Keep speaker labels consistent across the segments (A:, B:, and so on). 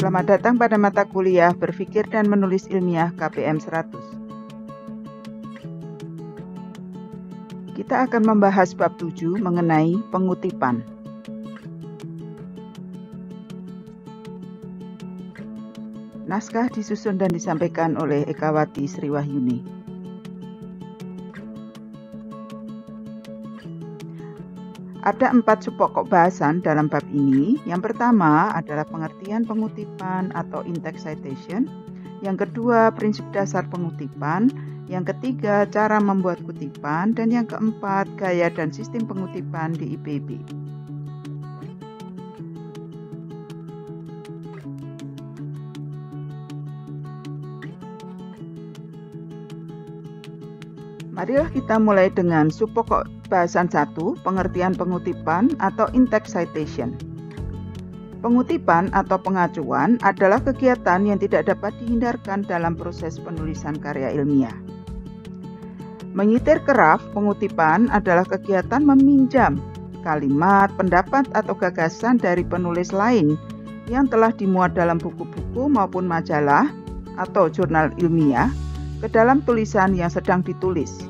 A: Selamat datang pada mata kuliah Berpikir dan Menulis Ilmiah KPM 100. Kita akan membahas bab 7 mengenai pengutipan. Naskah disusun dan disampaikan oleh Ekawati Sriwahyuni. Ada 4 subpokok bahasan dalam bab ini. Yang pertama adalah pengertian pengutipan atau in-text citation. Yang kedua, prinsip dasar pengutipan. Yang ketiga, cara membuat kutipan. Dan yang keempat, gaya dan sistem pengutipan di IPB. Marilah kita mulai dengan subpokok bahasan 1, pengertian pengutipan atau in-text citation. Pengutipan atau pengacuan adalah kegiatan yang tidak dapat dihindarkan dalam proses penulisan karya ilmiah. Menyitir keraf pengutipan adalah kegiatan meminjam kalimat, pendapat, atau gagasan dari penulis lain yang telah dimuat dalam buku-buku maupun majalah atau jurnal ilmiah ke dalam tulisan yang sedang ditulis.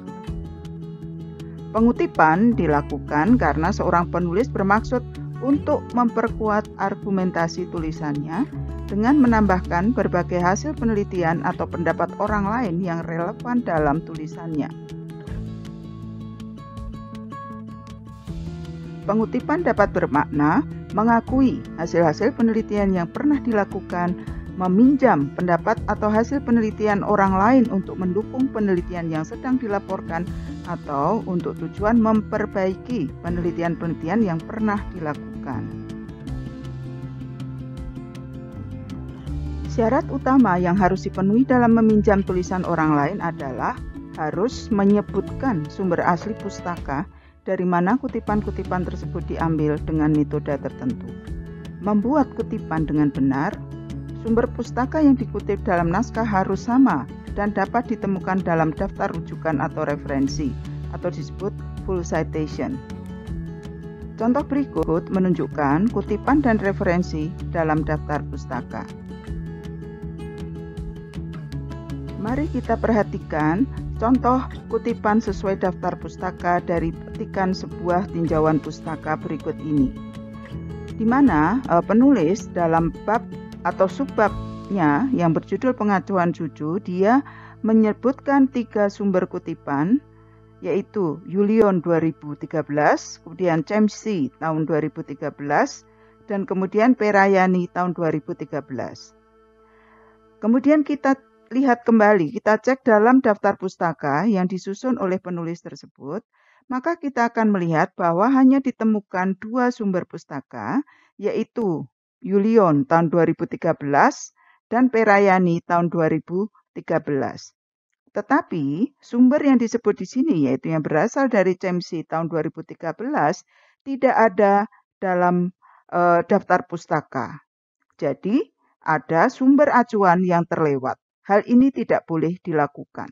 A: Pengutipan dilakukan karena seorang penulis bermaksud untuk memperkuat argumentasi tulisannya dengan menambahkan berbagai hasil penelitian atau pendapat orang lain yang relevan dalam tulisannya. Pengutipan dapat bermakna mengakui hasil-hasil penelitian yang pernah dilakukan, meminjam pendapat atau hasil penelitian orang lain untuk mendukung penelitian yang sedang dilaporkan, atau untuk tujuan memperbaiki penelitian-penelitian yang pernah dilakukan. Syarat utama yang harus dipenuhi dalam meminjam tulisan orang lain adalah harus menyebutkan sumber asli pustaka dari mana kutipan-kutipan tersebut diambil dengan metode tertentu, membuat kutipan dengan benar. Sumber pustaka yang dikutip dalam naskah harus sama dan dapat ditemukan dalam daftar rujukan atau referensi, atau disebut full citation. Contoh berikut menunjukkan kutipan dan referensi dalam daftar pustaka. Mari kita perhatikan contoh kutipan sesuai daftar pustaka dari petikan sebuah tinjauan pustaka berikut ini, di mana penulis dalam bab atau subbabnya yang berjudul pengacuan cucu, dia menyebutkan 3 sumber kutipan, yaitu Yulion 2013, kemudian Chemsey tahun 2013, dan kemudian Perayani tahun 2013. Kemudian kita lihat kembali, kita cek dalam daftar pustaka yang disusun oleh penulis tersebut, maka kita akan melihat bahwa hanya ditemukan 2 sumber pustaka, yaitu Yulion tahun 2013 dan Perayani tahun 2013. Tetapi sumber yang disebut di sini, yaitu yang berasal dari Chemsey tahun 2013, tidak ada dalam daftar pustaka. Jadi ada sumber acuan yang terlewat. Hal ini tidak boleh dilakukan.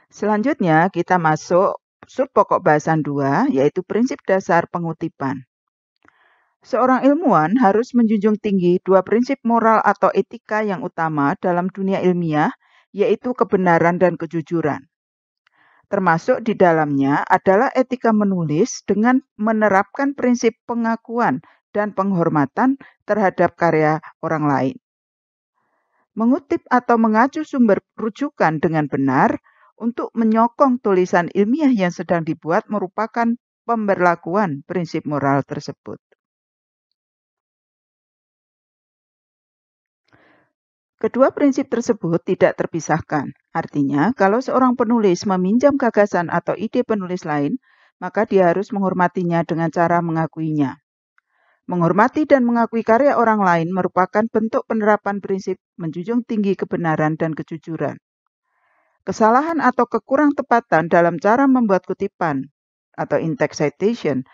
A: Selanjutnya kita masuk subpokok bahasan 2, yaitu prinsip dasar pengutipan. Seorang ilmuwan harus menjunjung tinggi 2 prinsip moral atau etika yang utama dalam dunia ilmiah, yaitu kebenaran dan kejujuran. Termasuk di dalamnya adalah etika menulis dengan menerapkan prinsip pengakuan dan penghormatan terhadap karya orang lain. Mengutip atau mengacu sumber rujukan dengan benar untuk menyokong tulisan ilmiah yang sedang dibuat merupakan pemberlakuan prinsip moral tersebut. Kedua prinsip tersebut tidak terpisahkan. Artinya, kalau seorang penulis meminjam gagasan atau ide penulis lain, maka dia harus menghormatinya dengan cara mengakuinya. Menghormati dan mengakui karya orang lain merupakan bentuk penerapan prinsip menjunjung tinggi kebenaran dan kejujuran. Kesalahan atau kekurang tepatan dalam cara membuat kutipan atau in-text citation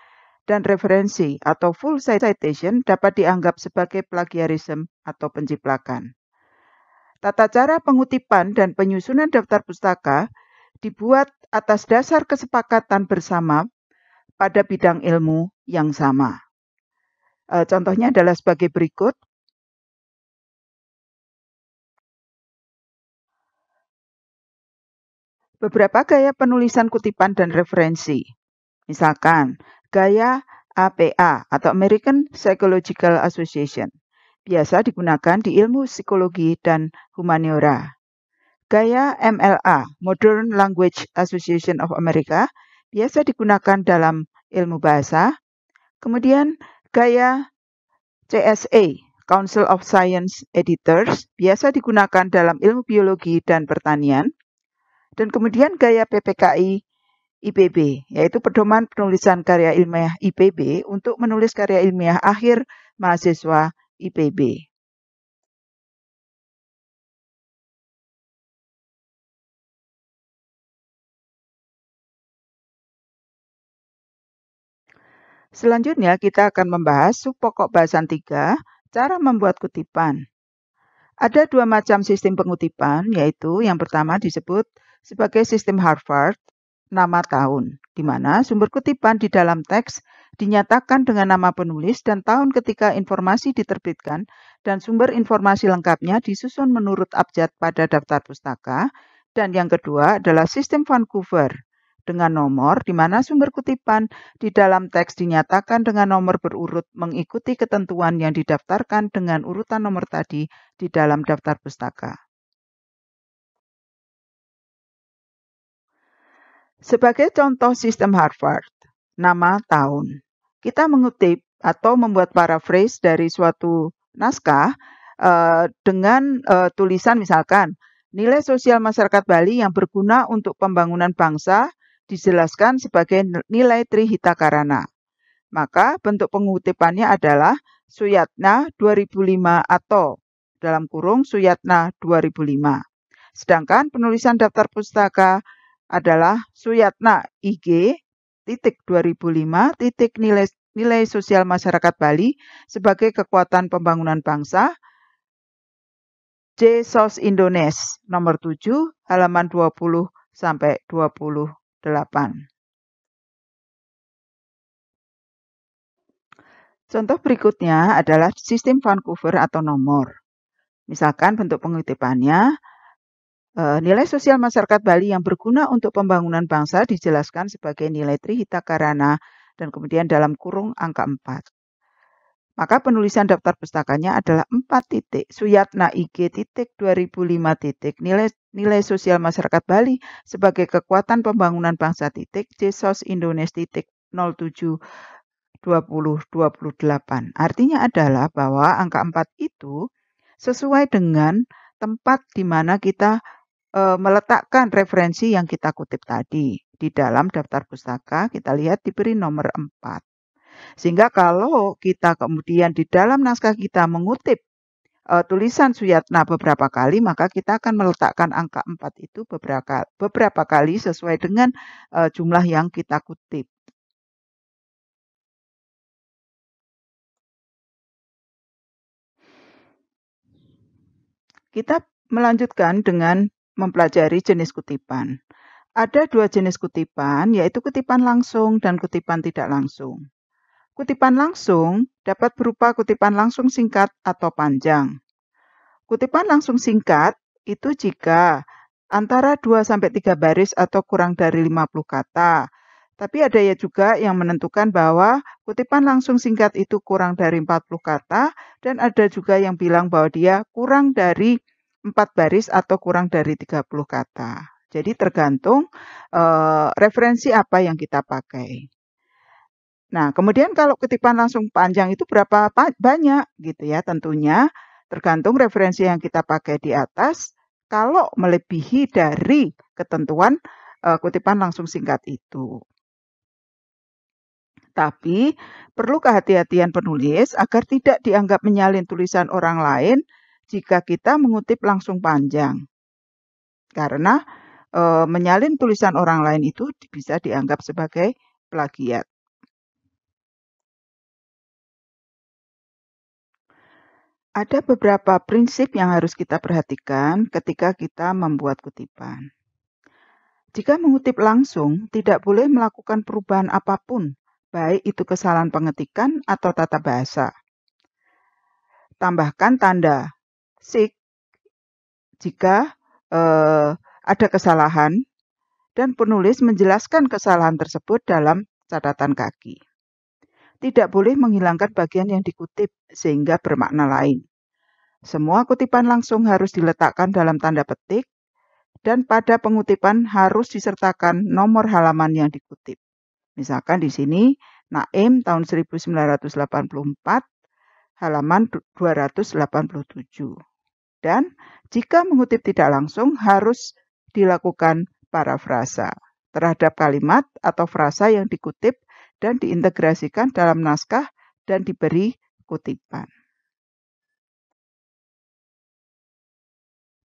A: dan referensi atau full citation dapat dianggap sebagai plagiarisme atau penciplakan. Tata cara pengutipan dan penyusunan daftar pustaka dibuat atas dasar kesepakatan bersama pada bidang ilmu yang sama. Contohnya adalah sebagai berikut. Beberapa gaya penulisan kutipan dan referensi. Misalkan, gaya APA atau American Psychological Association. Biasa digunakan di ilmu psikologi dan humaniora. Gaya MLA, Modern Language Association of America, biasa digunakan dalam ilmu bahasa. Kemudian gaya CSA, Council of Science Editors, biasa digunakan dalam ilmu biologi dan pertanian. Dan kemudian gaya PPKI IPB, yaitu pedoman penulisan karya ilmiah IPB untuk menulis karya ilmiah akhir mahasiswa IPB. Selanjutnya kita akan membahas subpokok bahasan 3, cara membuat kutipan. Ada dua macam sistem pengutipan, yaitu yang pertama disebut sebagai sistem Harvard, nama tahun, di mana sumber kutipan di dalam teks dinyatakan dengan nama penulis dan tahun ketika informasi diterbitkan, dan sumber informasi lengkapnya disusun menurut abjad pada daftar pustaka. Dan yang kedua adalah sistem Vancouver, dengan nomor di mana sumber kutipan di dalam teks dinyatakan dengan nomor berurut mengikuti ketentuan yang didaftarkan dengan urutan nomor tadi di dalam daftar pustaka. Sebagai contoh sistem Harvard, nama tahun. Kita mengutip atau membuat paraphrase dari suatu naskah dengan tulisan misalkan, nilai sosial masyarakat Bali yang berguna untuk pembangunan bangsa dijelaskan sebagai nilai Trihita Karana. Maka bentuk pengutipannya adalah Suyatna 2005 atau dalam kurung Suyatna 2005. Sedangkan penulisan daftar pustaka adalah Suyatna IG titik 2005 titik nilai sosial masyarakat Bali sebagai kekuatan pembangunan bangsa J. Sos Indones nomor 7 halaman 20 sampai 28. Contoh berikutnya adalah sistem Vancouver atau nomor. Misalkan bentuk pengutipannya, nilai sosial masyarakat Bali yang berguna untuk pembangunan bangsa dijelaskan sebagai nilai Trihita Karana dan kemudian dalam kurung angka 4. Maka penulisan daftar pustakanya adalah 4 titik Suyatna IG titik 2005 titik nilai sosial masyarakat Bali sebagai kekuatan pembangunan bangsa titik J.Sos Indones titik 07 2028. Artinya adalah bahwa angka 4 itu sesuai dengan tempat di mana kita meletakkan referensi yang kita kutip tadi. Di dalam daftar pustaka kita lihat diberi nomor 4. Sehingga kalau kita kemudian di dalam naskah kita mengutip tulisan Suyatna beberapa kali, maka kita akan meletakkan angka 4 itu beberapa kali sesuai dengan jumlah yang kita kutip. Kita melanjutkan dengan mempelajari jenis kutipan. Ada dua jenis kutipan, yaitu kutipan langsung dan kutipan tidak langsung. Kutipan langsung dapat berupa kutipan langsung singkat atau panjang. Kutipan langsung singkat itu jika antara 2-3 baris atau kurang dari 50 kata. Tapi ada ya juga yang menentukan bahwa kutipan langsung singkat itu kurang dari 40 kata dan ada juga yang bilang bahwa dia kurang dari 4 baris atau kurang dari 30 kata. Jadi tergantung referensi apa yang kita pakai. Nah, kemudian kalau kutipan langsung panjang itu berapa banyak gitu ya, tentunya tergantung referensi yang kita pakai di atas. Kalau melebihi dari ketentuan kutipan langsung singkat itu. Tapi perlu kehati-hatian penulis agar tidak dianggap menyalin tulisan orang lain jika kita mengutip langsung panjang. Karena menyalin tulisan orang lain itu bisa dianggap sebagai plagiat. Ada beberapa prinsip yang harus kita perhatikan ketika kita membuat kutipan. Jika mengutip langsung, tidak boleh melakukan perubahan apapun, baik itu kesalahan pengetikan atau tata bahasa. Tambahkan tanda sig jika ada kesalahan dan penulis menjelaskan kesalahan tersebut dalam catatan kaki. Tidak boleh menghilangkan bagian yang dikutip sehingga bermakna lain. Semua kutipan langsung harus diletakkan dalam tanda petik dan pada pengutipan harus disertakan nomor halaman yang dikutip. Misalkan di sini Naim tahun 1984 halaman 287. Dan jika mengutip tidak langsung harus dilakukan parafrasa terhadap kalimat atau frasa yang dikutip dan diintegrasikan dalam naskah dan diberi kutipan.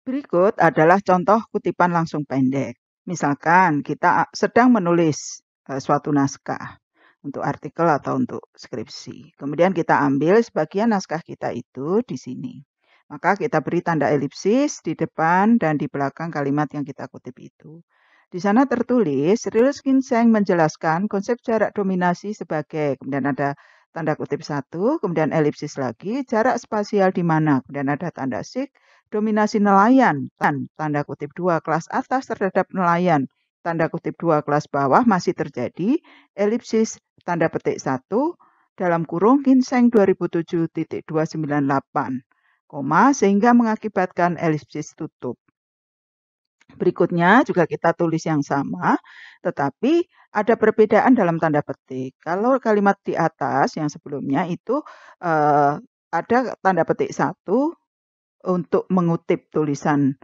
A: Berikut adalah contoh kutipan langsung pendek. Misalkan kita sedang menulis suatu naskah untuk artikel atau untuk skripsi. Kemudian kita ambil sebagian naskah kita itu di sini. Maka kita beri tanda elipsis di depan dan di belakang kalimat yang kita kutip itu. Di sana tertulis, Rilke Ginseng menjelaskan konsep jarak dominasi sebagai, kemudian ada tanda kutip 1, kemudian elipsis lagi, jarak spasial di mana, kemudian ada tanda sig, dominasi nelayan, tanda kutip 2 kelas atas terhadap nelayan, tanda kutip 2 kelas bawah masih terjadi, elipsis tanda petik 1, dalam kurung Ginseng 2007.298, sehingga mengakibatkan elipsis tutup. Berikutnya juga kita tulis yang sama, tetapi ada perbedaan dalam tanda petik. Kalau kalimat di atas yang sebelumnya itu ada tanda petik 1 untuk mengutip tulisan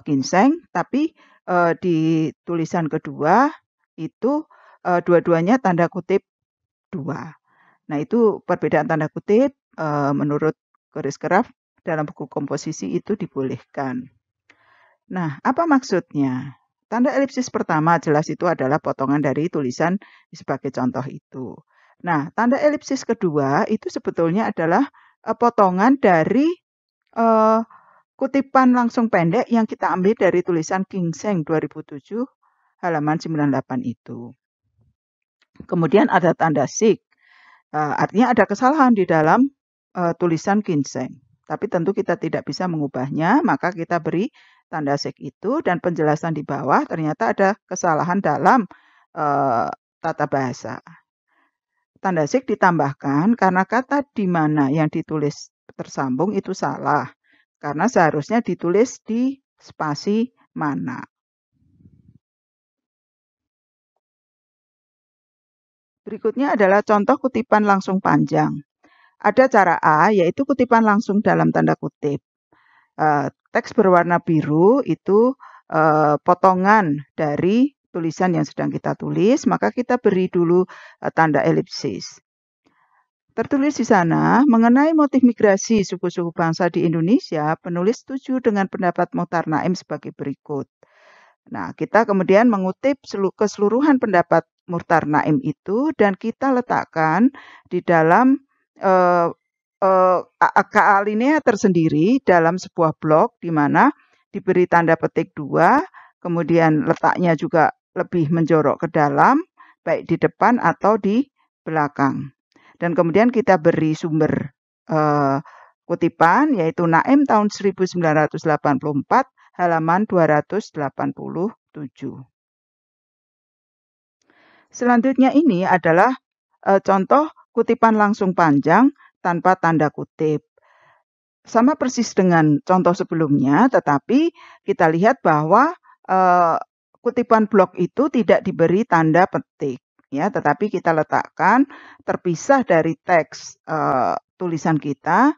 A: Ginseng, tapi di tulisan kedua itu dua-duanya tanda kutip 2. Nah, itu perbedaan tanda kutip menurut Chris Craft dalam buku komposisi itu dibolehkan. Nah, apa maksudnya? Tanda elipsis pertama jelas itu adalah potongan dari tulisan sebagai contoh itu. Nah, tanda elipsis kedua itu sebetulnya adalah potongan dari kutipan langsung pendek yang kita ambil dari tulisan Ginseng 2007 halaman 98 itu. Kemudian ada tanda sig, artinya ada kesalahan di dalam tulisan Ginseng. Tapi tentu kita tidak bisa mengubahnya, maka kita beri tanda sig itu dan penjelasan di bawah ternyata ada kesalahan dalam tata bahasa. Tanda sig ditambahkan karena kata di mana yang ditulis tersambung itu salah. Karena seharusnya ditulis di spasi mana. Berikutnya adalah contoh kutipan langsung panjang. Ada cara A, yaitu kutipan langsung dalam tanda kutip. Teks berwarna biru itu potongan dari tulisan yang sedang kita tulis, maka kita beri dulu tanda elipsis. Tertulis di sana, mengenai motif migrasi suku-suku bangsa di Indonesia, penulis setuju dengan pendapat Muhtar Naim sebagai berikut. Nah, kita kemudian mengutip keseluruhan pendapat Muhtar Naim itu dan kita letakkan di dalam alinea tersendiri dalam sebuah blok di mana diberi tanda petik 2, kemudian letaknya juga lebih menjorok ke dalam, baik di depan atau di belakang. Dan kemudian kita beri sumber kutipan yaitu Naim tahun 1984 halaman 287. Selanjutnya ini adalah contoh kutipan langsung panjang tanpa tanda kutip. Sama persis dengan contoh sebelumnya, tetapi kita lihat bahwa kutipan blok itu tidak diberi tanda petik. Ya, tetapi kita letakkan terpisah dari teks tulisan kita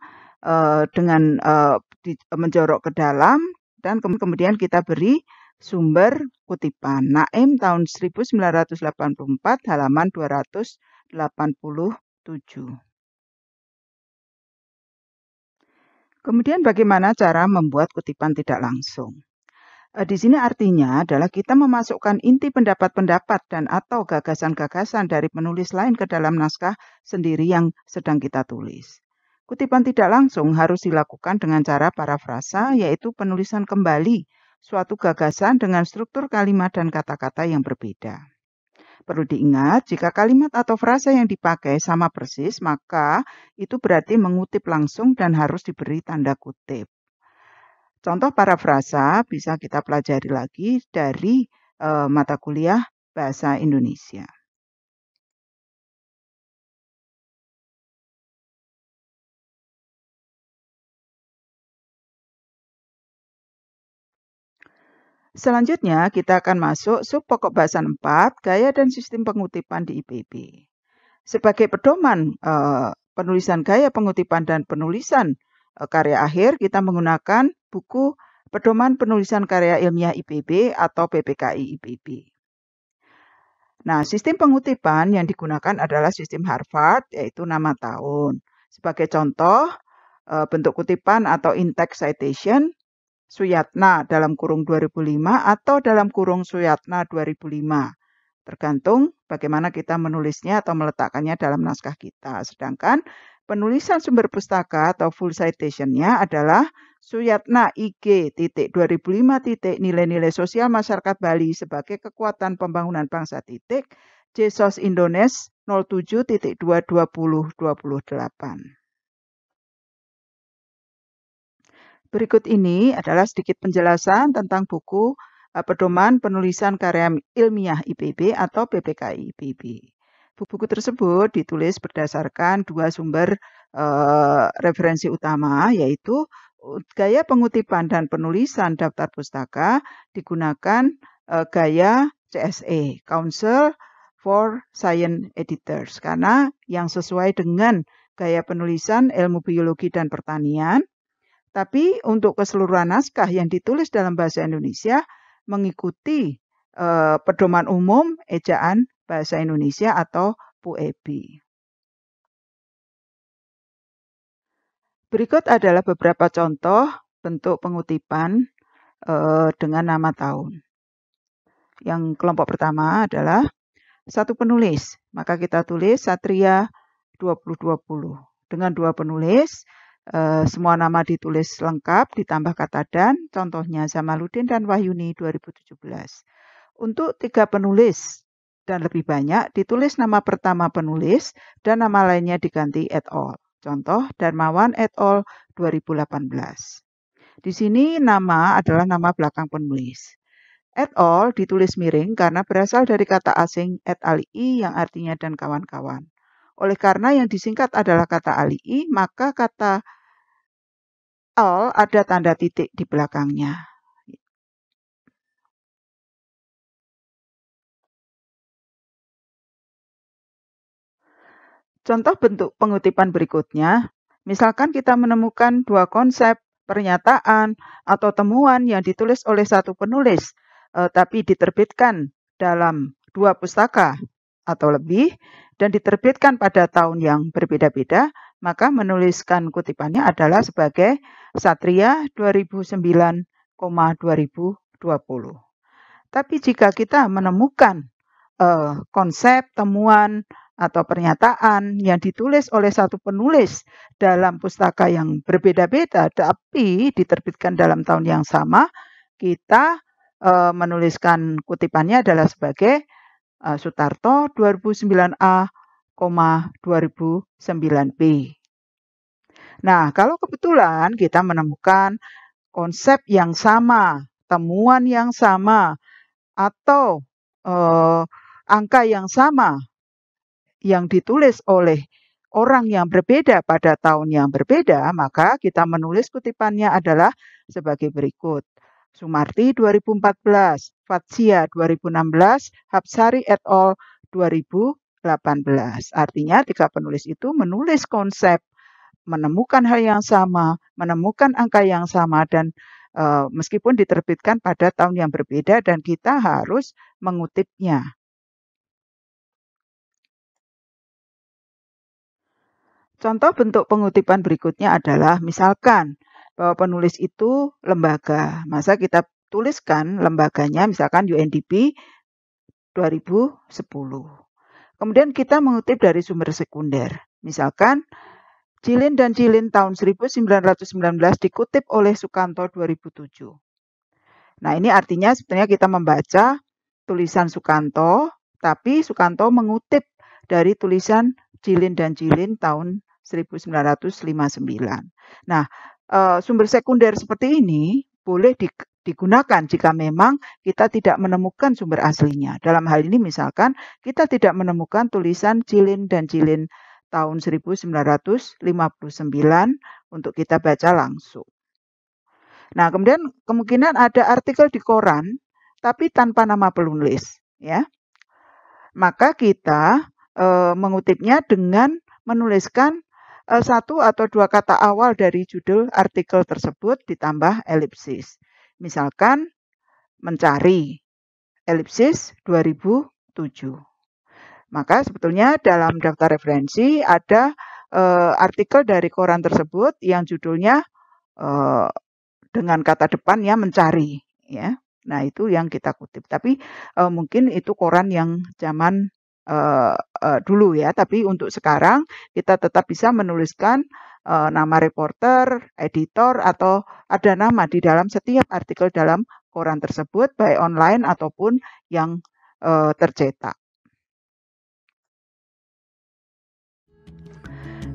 A: dengan menjorok ke dalam dan kemudian kita beri sumber kutipan Naim tahun 1984 halaman 287. Kemudian bagaimana cara membuat kutipan tidak langsung? Di sini artinya adalah kita memasukkan inti pendapat-pendapat dan atau gagasan-gagasan dari penulis lain ke dalam naskah sendiri yang sedang kita tulis. Kutipan tidak langsung harus dilakukan dengan cara parafrasa, yaitu penulisan kembali suatu gagasan dengan struktur kalimat dan kata-kata yang berbeda. Perlu diingat, jika kalimat atau frasa yang dipakai sama persis, maka itu berarti mengutip langsung dan harus diberi tanda kutip. Contoh parafrasa bisa kita pelajari lagi dari mata kuliah Bahasa Indonesia. Selanjutnya, kita akan masuk sub pokok bahasan 4, gaya dan sistem pengutipan di IPB. Sebagai pedoman penulisan gaya pengutipan dan penulisan karya akhir, kita menggunakan buku Pedoman Penulisan Karya Ilmiah IPB atau PPKI IPB. Nah, sistem pengutipan yang digunakan adalah sistem Harvard, yaitu nama tahun. Sebagai contoh, bentuk kutipan atau in-text citation, Suyatna dalam kurung 2005 atau dalam kurung Suyatna 2005. Tergantung bagaimana kita menulisnya atau meletakkannya dalam naskah kita. Sedangkan penulisan sumber pustaka atau full citation-nya adalah Suyatna IG .2005 nilai-nilai sosial masyarakat Bali sebagai kekuatan pembangunan bangsa JSOS Indones 07.2.2028. Berikut ini adalah sedikit penjelasan tentang buku Pedoman Penulisan Karya Ilmiah IPB atau PPKI IPB. Buku tersebut ditulis berdasarkan dua sumber referensi utama, yaitu gaya pengutipan dan penulisan daftar pustaka digunakan gaya CSE, Council for Science Editors, karena yang sesuai dengan gaya penulisan ilmu biologi dan pertanian. Tapi untuk keseluruhan naskah yang ditulis dalam bahasa Indonesia mengikuti pedoman umum ejaan bahasa Indonesia atau PUEB. Berikut adalah beberapa contoh bentuk pengutipan dengan nama tahun. Yang kelompok pertama adalah satu penulis, maka kita tulis Satria 2020. Dengan dua penulis, semua nama ditulis lengkap ditambah kata dan, contohnya Zamaludin dan Wahyuni 2017. Untuk 3 penulis dan lebih banyak ditulis nama pertama penulis dan nama lainnya diganti et al. Contoh Darmawan et al 2018. Di sini nama adalah nama belakang penulis. Et al ditulis miring karena berasal dari kata asing et al.i yang artinya dan kawan-kawan. Oleh karena yang disingkat adalah kata al.i, maka kata al ada tanda titik di belakangnya. Contoh bentuk pengutipan berikutnya, misalkan kita menemukan dua konsep, pernyataan, atau temuan yang ditulis oleh satu penulis, tapi diterbitkan dalam 2 pustaka atau lebih, dan diterbitkan pada tahun yang berbeda-beda, maka menuliskan kutipannya adalah sebagai Satria 2009, 2020. Tapi jika kita menemukan konsep, temuan, atau pernyataan yang ditulis oleh satu penulis dalam pustaka yang berbeda-beda, tapi diterbitkan dalam tahun yang sama, kita menuliskan kutipannya adalah sebagai Sutarto 2009A, 2009B. Nah, kalau kebetulan kita menemukan konsep yang sama, temuan yang sama, atau angka yang sama yang ditulis oleh orang yang berbeda pada tahun yang berbeda, maka kita menulis kutipannya adalah sebagai berikut. Sumarti 2014, Fatsia 2016, Hapsari et al 2018. Artinya 3 penulis itu menulis konsep, menemukan hal yang sama, menemukan angka yang sama, dan meskipun diterbitkan pada tahun yang berbeda dan kita harus mengutipnya. Contoh bentuk pengutipan berikutnya adalah misalkan bahwa penulis itu lembaga. Masa kita tuliskan lembaganya misalkan UNDP 2010. Kemudian kita mengutip dari sumber sekunder. Misalkan Jilin dan Jilin tahun 1919 dikutip oleh Sukanto 2007. Nah, ini artinya sebenarnya kita membaca tulisan Sukanto, tapi Sukanto mengutip dari tulisan Jilin dan Jilin tahun 1959. Nah, sumber sekunder seperti ini boleh digunakan jika memang kita tidak menemukan sumber aslinya. Dalam hal ini misalkan kita tidak menemukan tulisan Jilin dan Jilin tahun 1959 untuk kita baca langsung. Nah, kemudian kemungkinan ada artikel di koran tapi tanpa nama penulis, ya. Maka kita mengutipnya dengan menuliskan satu atau dua kata awal dari judul artikel tersebut ditambah elipsis. Misalkan mencari, elipsis 2007. Maka sebetulnya dalam daftar referensi ada artikel dari koran tersebut yang judulnya dengan kata depannya mencari, ya. Nah, itu yang kita kutip. Tapi mungkin itu koran yang zaman dulu ya. Tapi untuk sekarang kita tetap bisa menuliskan nama reporter, editor, atau ada nama di dalam setiap artikel dalam koran tersebut, baik online ataupun yang tercetak.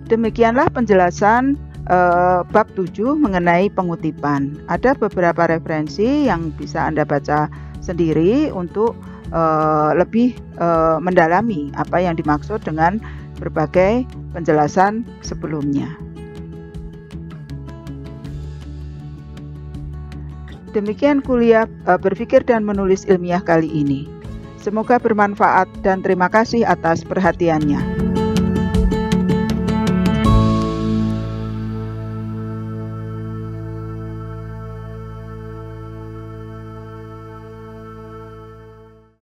A: Demikianlah penjelasan bab 7 mengenai pengutipan. Ada beberapa referensi yang bisa Anda baca sendiri untuk lebih mendalami apa yang dimaksud dengan berbagai penjelasan sebelumnya. Demikian kuliah berpikir dan menulis ilmiah kali ini. Semoga bermanfaat dan terima kasih atas perhatiannya.